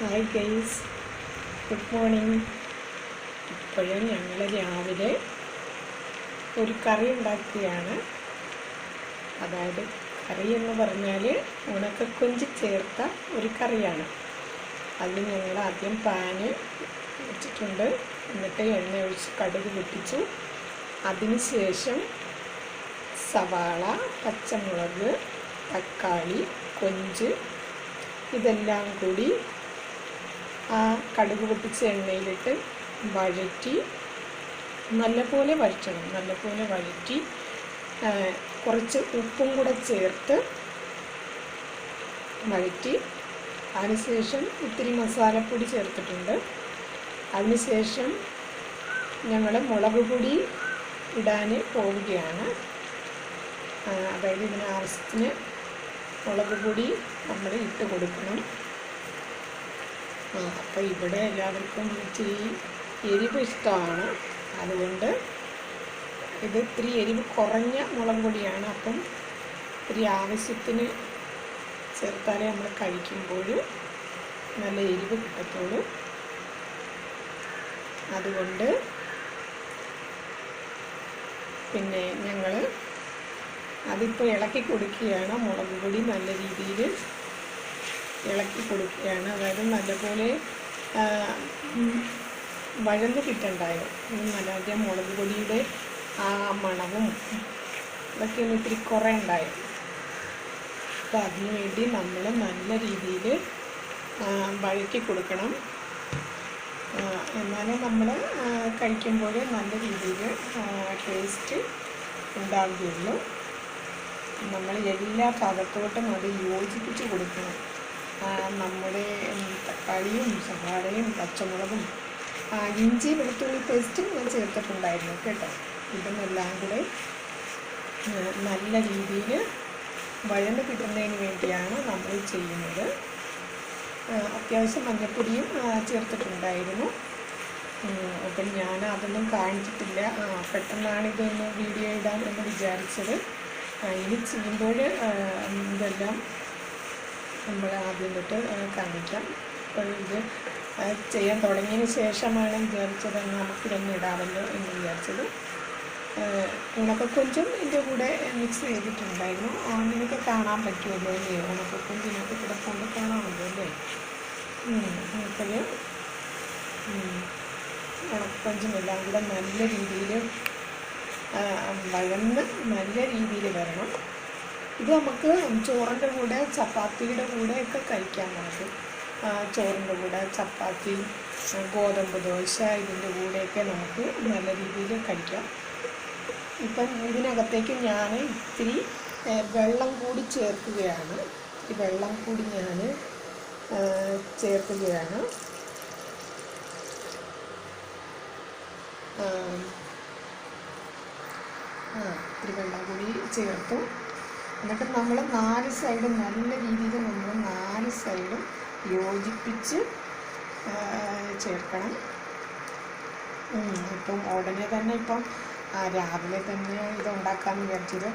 Hi guys, good morning. ഇപ്പോഴും ഞങ്ങൾ രാവിലെ ഒരു കറി ഉണ്ടാക്കുകയാണ്. അതായത് കറി എന്ന് പറഞ്ഞാൽ ഉണക്കക്കൊഞ്ച് ചേർത്ത ഒരു കറിയാണ്. അതിന് ഞങ്ങൾ ആദ്യം പാന് വെച്ചിട്ടുണ്ട്. എന്നിട്ട് എണ്ണ ഒഴിച്ച് കടുക് പൊട്ടിച്ചു. അതിന് ശേഷം സവാള, പച്ചമുളക്, തക്കാളി, കൊഞ്ച് ഇതെല്ലാം കൂടി ആ കടുക് പൊട്ടിച്ച എണ്ണയിലിട്ട് വഴറ്റി നല്ലപോലെ വഴറ്റി കുറച്ച് ഉപ്പും കൂടെ ചേർത്ത് വഴറ്റി അതിനുശേഷം ഇത്തിരി മസാലപ്പൊടി ചേർത്തിട്ടുണ്ട്. അതിനുശേഷം ഞങ്ങൾ മുളക് പൊടി ഇടാൻ പോവുകയാണ്. അതായത് ഇതിന് ആവശ്യത്തിന് മുളക് പൊടി നമ്മൾ ഇട്ട് കൊടുക്കണം. അപ്പോൾ ഇവിടെ എല്ലാവർക്കും ഇച്ചിരി എരിവ് ഇഷ്ടമാണ്. അതുകൊണ്ട് ഇത് ഇത്തിരി എരിവ് കുറഞ്ഞ മുളക് പൊടിയാണ്. അപ്പം ഇത്തിരി ആവശ്യത്തിന് ചേർത്താലേ നമ്മൾ കഴിക്കുമ്പോൾ നല്ല എരിവ് കിട്ടത്തുള്ളൂ. അതുകൊണ്ട് പിന്നെ ഞങ്ങൾ അതിപ്പോൾ ഇളക്കി കൊടുക്കുകയാണ്. മുളക് പൊടി നല്ല രീതിയിൽ ഇളക്കി കൊടുക്കുകയാണ്. അതായത് നല്ലപോലെ വഴന്ന് കിട്ടണ്ടായോ. നല്ല മുളക് പൊടിയുടെ ആ മണവും ഇതൊക്കെ ഒന്ന് ഇത്തിരി കുറേ ഉണ്ടായോ. അപ്പോൾ അതിനു വേണ്ടി നമ്മൾ നല്ല രീതിയിൽ വഴറ്റി കൊടുക്കണം. എന്നാലേ നമ്മൾ കഴിക്കുമ്പോൾ നല്ല രീതിയിൽ ടേസ്റ്റ് ഉണ്ടാവുകയുള്ളൂ. നമ്മൾ എല്ലാ ഭാഗത്തോട്ടും അത് യോജിപ്പിച്ച് കൊടുക്കണം. നമ്മുടെ തക്കാളിയും സവാളയും പച്ചമുളകും ഇഞ്ചി വെളുത്തുള്ളി പേസ്റ്റും ഞാൻ ചേർത്തിട്ടുണ്ടായിരുന്നു കേട്ടോ. ഇതെല്ലാം കൂടെ നല്ല രീതിയിൽ വഴന്ന് കിട്ടുന്നതിന് വേണ്ടിയാണ് നമ്മൾ ചെയ്യുന്നത്. അത്യാവശ്യം മഞ്ഞൾപ്പൊടിയും ചേർത്തിട്ടുണ്ടായിരുന്നു. അപ്പം ഞാൻ അതൊന്നും കാണിച്ചിട്ടില്ല. പെട്ടെന്നാണ് ഇതൊന്ന് വീഡിയോ ഇടാൻ എന്ന് വിചാരിച്ചത്. ഇനി ചെയ്യുമ്പോൾ ഇതെല്ലാം നമ്മൾ ആദ്യം തൊട്ട് കാണിക്കാം. അപ്പോൾ ഇത് ചെയ്യാൻ തുടങ്ങിയതിന് ശേഷമാണ് വിചാരിച്ചത് നമുക്കിതൊന്നും ഇടാമല്ലോ എന്ന് വിചാരിച്ചത്. ഉണക്കക്കൊഞ്ചും ഇതിൻ്റെ കൂടെ മിക്സ് ചെയ്തിട്ടുണ്ടായിരുന്നു. നിങ്ങൾക്ക് കാണാൻ പറ്റുമല്ലോ അല്ലേ? ഉണക്കക്കൊഞ്ചിനൊക്കെ കിടക്കൊണ്ട് കാണാമല്ലോ അല്ലേ? അപ്പോൾ ഉണക്കക്കൊഞ്ചും എല്ലാം കൂടെ നല്ല രീതിയിൽ വഴന്ന് നല്ല രീതിയിൽ വരണം. ഇത് നമുക്ക് ചോറിൻ്റെ കൂടെ ചപ്പാത്തിയുടെ കൂടെയൊക്കെ കഴിക്കാം. നമുക്ക് ചോറിൻ്റെ കൂടെ ചപ്പാത്തി, ഗോതമ്പ് ദോശ ഇതിൻ്റെ കൂടെയൊക്കെ നമുക്ക് നല്ല രീതിയിൽ കഴിക്കാം. ഇപ്പം ഇതിനകത്തേക്ക് ഞാൻ ഇത്തിരി വെള്ളം കൂടി ചേർക്കുകയാണ്. ഈ വെള്ളം കൂടി ഞാൻ ചേർക്കുകയാണ്. ഇത്തിരി വെള്ളം കൂടി ചേർത്തു. എന്നിട്ട് നമ്മൾ 4 സൈഡും നല്ല രീതിയിൽ നമ്മൾ 4 സൈഡും യോജിപ്പിച്ച് ചേർക്കണം. ഇപ്പം ഉടനെ തന്നെ രാവിലെ തന്നെ ഇത് ഉണ്ടാക്കാമെന്ന് വിചാരിച്ചത്.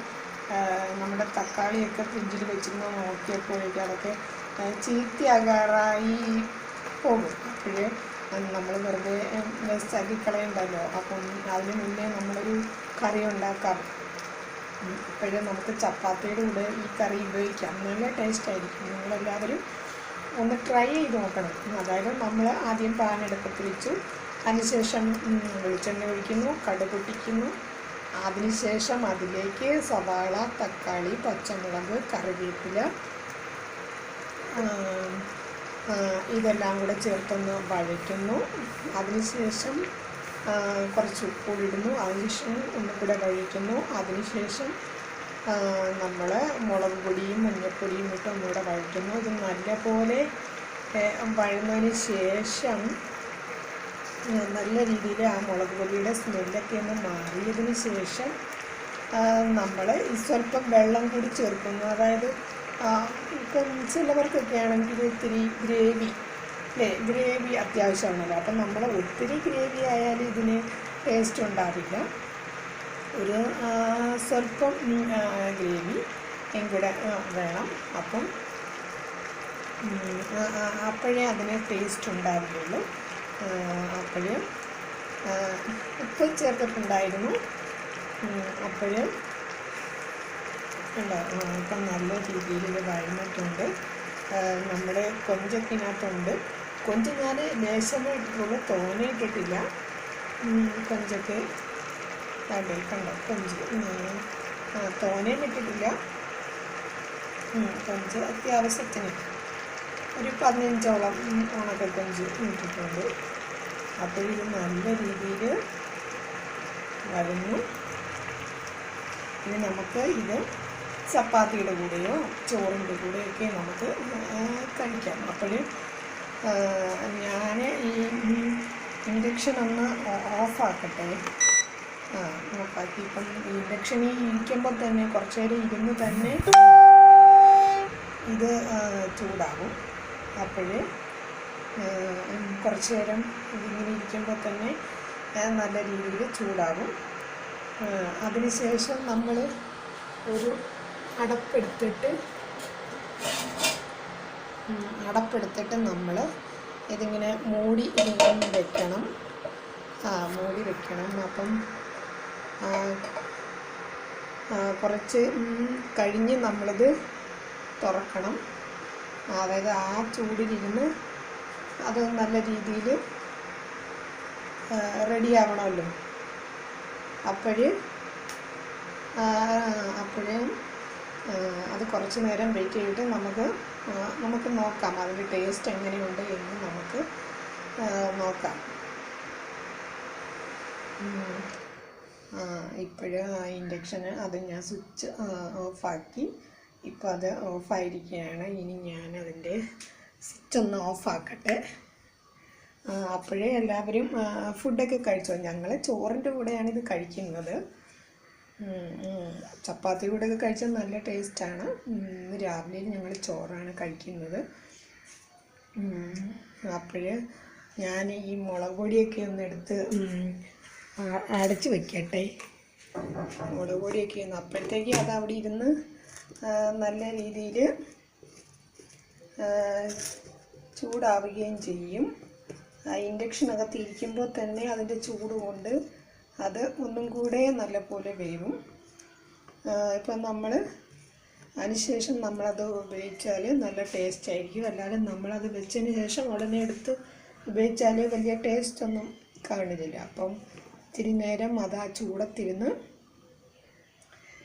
നമ്മുടെ തക്കാളിയൊക്കെ ഫ്രിഡ്ജിൽ വെച്ചിരുന്ന് നോക്കിയപ്പോഴേക്കും അതൊക്കെ ചീത്തയാകാറായി പോകും. അപ്പോഴേ നമ്മൾ വെറുതെ വേസ്റ്റാക്കി കളയണ്ടല്ലോ. അപ്പം അതിന് മുന്നേ നമ്മളൊരു കറി ഉണ്ടാക്കാം. ഇപ്പോഴും നമുക്ക് ചപ്പാത്തിയുടെ കൂടെ ഈ കറി ഉപയോഗിക്കാം. നല്ല ടേസ്റ്റായിരിക്കും. നിങ്ങളെല്ലാവരും ഒന്ന് ട്രൈ ചെയ്ത് നോക്കണം. അതായത് നമ്മൾ ആദ്യം പാൻ അടുപ്പത്ത് വെച്ചു. അതിനുശേഷം വെളിച്ചെണ്ണ ഒഴിക്കുന്നു, കടുക് പൊട്ടിക്കുന്നു. അതിനുശേഷം അതിലേക്ക് സവാള, തക്കാളി, പച്ചമുളക്, കറിവേപ്പില ഇതെല്ലാം കൂടെ ചേർത്തൊന്ന് വഴറ്റുന്നു. അതിനുശേഷം കുറച്ച് ഉപ്പ് ഇടുന്നു. അതിനുശേഷം ഒന്നുകൂടെ വഴറ്റുന്നു. അതിനുശേഷം നമ്മൾ മുളക് പൊടിയും മഞ്ഞൾപ്പൊടിയും ഇട്ട് ഒന്നുകൂടെ വഴറ്റുന്നു. ഇത് നല്ലപോലെ വഴന്നതിന് ശേഷം നല്ല രീതിയിൽ ആ മുളക് പൊടിയുടെ സ്മെല്ലൊക്കെ ഒന്ന് മാറിയതിന് ശേഷം നമ്മൾ സ്വല്പം വെള്ളം കൂടി ചേർക്കുന്നു. അതായത് ഇപ്പം ചിലവർക്കൊക്കെ ആണെങ്കിൽ ഇത്തിരി ഗ്രേവി അത്യാവശ്യമാണല്ലോ. അപ്പം നമ്മൾ ഒത്തിരി ഗ്രേവി ആയാലും ഇതിന് ടേസ്റ്റ് ഉണ്ടാവില്ല. ഒരു സ്വല്പം ഗ്രേവി കൂടെ വേണം. അപ്പം അപ്പോഴേ അതിന് ടേസ്റ്റ് ഉണ്ടാവുകയുള്ളൂ. അപ്പോൾ ഉപ്പ് ചേർത്തിട്ടുണ്ടായിരുന്നു. അപ്പോൾ ഇപ്പം നല്ല രീതിയിൽ ഇത് വഴന്നിട്ടുണ്ട്. നമ്മുടെ കൊഞ്ചൊക്കിനകത്തുണ്ട്. കൊഞ്ച് ഞാൻ ലേശമേ ഇട്ടിട്ടുള്ളൂ, തോനെ ഇട്ടിട്ടില്ല. കൊഞ്ചൊക്കെ അതെ കണ്ടോ, കൊഞ്ച് തോനെയും ഇട്ടിട്ടില്ല. കൊഞ്ച് അത്യാവശ്യത്തിന് ഒരു 15ഓളം ഉണക്കക്കൊഞ്ച് ഇട്ടിട്ടുണ്ട്. അപ്പോൾ ഇത് നല്ല രീതിയിൽ വഴന്നു. ഇനി നമുക്ക് ഇത് ചപ്പാത്തിയുടെ കൂടെയോ ചോറിൻ്റെ കൂടെയൊക്കെ നമുക്ക് കഴിക്കാം. അപ്പോൾ ഞാൻ ഈ ഇൻഡക്ഷൻ ഒന്ന് ഓഫാക്കട്ടെ. ഓഫാക്കി ഇപ്പം ഇൻഡക്ഷനിൽ ഇരിക്കുമ്പോൾ തന്നെ കുറച്ച് നേരം ഇരുന്ന് തന്നെ ഇത് ചൂടാകും. അപ്പോൾ കുറച്ച് നേരം ഇതിങ്ങനെ ഇരിക്കുമ്പോൾ തന്നെ നല്ല രീതിയിൽ ചൂടാകും. അതിനുശേഷം നമ്മൾ ഒരു അടപ്പെടുത്തിട്ട് നമ്മൾ ഇതിങ്ങനെ മൂടി വെക്കണം. മൂടി വെക്കണം. അപ്പം കുറച്ച് കഴിഞ്ഞ് നമ്മളിത് തുറക്കണം. അതായത് ആ ചൂടിലിരുന്ന് അത് നല്ല രീതിയിൽ റെഡിയാവണമല്ലോ. അപ്പോഴേ അത് കുറച്ച് നേരം വെയിറ്റ് ചെയ്തിട്ട് നമുക്ക് നോക്കാം അതിൻ്റെ ടേസ്റ്റ് എങ്ങനെയുണ്ട് എന്ന് നമുക്ക് നോക്കാം. ഇപ്പോഴും ഇൻഡക്ഷന് അത് ഞാൻ സ്വിച്ച് ഓഫാക്കി. ഇപ്പോൾ അത് ഓഫായിരിക്കുകയാണ്. ഇനി ഞാൻ അതിൻ്റെ സ്വിച്ചൊന്ന് ഓഫാക്കട്ടെ. അപ്പോഴേ എല്ലാവരും ഫുഡൊക്കെ കഴിച്ചോ. ഞങ്ങൾ ചോറിൻ്റെ കൂടെയാണ് ഇത് കഴിക്കുന്നത്. ചപ്പാത്തി കൂടെയൊക്കെ കഴിച്ചാൽ നല്ല ടേസ്റ്റാണ്. ഇന്ന് രാവിലെ ഞങ്ങൾ ചോറാണ് കഴിക്കുന്നത്. അപ്പോൾ ഞാൻ ഈ മുളക് പൊടിയൊക്കെ ഒന്ന് എടുത്ത് അടച്ച് വയ്ക്കട്ടെ. മുളക് പൊടിയൊക്കെ ഒന്ന് അപ്പോഴത്തേക്ക് അത് അവിടെ ഇരുന്ന് നല്ല രീതിയിൽ ചൂടാവുകയും ചെയ്യും. ഇൻഡക്ഷനകത്ത് ഇരിക്കുമ്പോൾ തന്നെ അതിൻ്റെ ചൂട് കൊണ്ട് അത് ഒന്നും കൂടെ നല്ലപോലെ വേവും. ഇപ്പം നമ്മൾ അതിനുശേഷം നമ്മളത് ഉപയോഗിച്ചാൽ നല്ല ടേസ്റ്റ് ആയിരിക്കും. അല്ലാതെ നമ്മളത് വെച്ചതിന് ശേഷം ഉടനെ എടുത്ത് ഉപയോഗിച്ചാൽ വലിയ ടേസ്റ്റൊന്നും കാണില്ല. അപ്പം ഇത്തിരി നേരം അത് ആ ചൂടത്തിരുന്ന്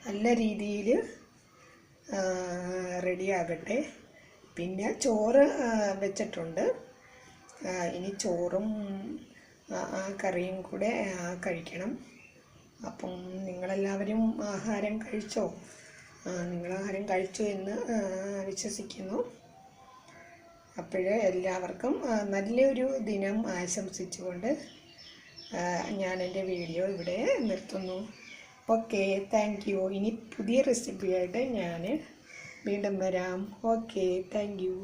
നല്ല രീതിയിൽ റെഡിയാകട്ടെ. പിന്നെ ചോറ് വെച്ചിട്ടുണ്ട്. ഇനി ചോറും കറിയും കൂടെ കഴിക്കണം. അപ്പം നിങ്ങളെല്ലാവരും ആഹാരം കഴിച്ചോ? നിങ്ങളാഹാരം കഴിച്ചു എന്ന് വിശ്വസിക്കുന്നു. അപ്പോൾ എല്ലാവർക്കും നല്ലൊരു ദിനം ആശംസിച്ചുകൊണ്ട് ഞാൻ എൻ്റെ വീഡിയോ ഇവിടെ നിർത്തുന്നു. Okay, thank you. ഇനി പുതിയ റെസിപ്പിയായിട്ട് ഞാൻ വീണ്ടും വരാം. Okay, thank you.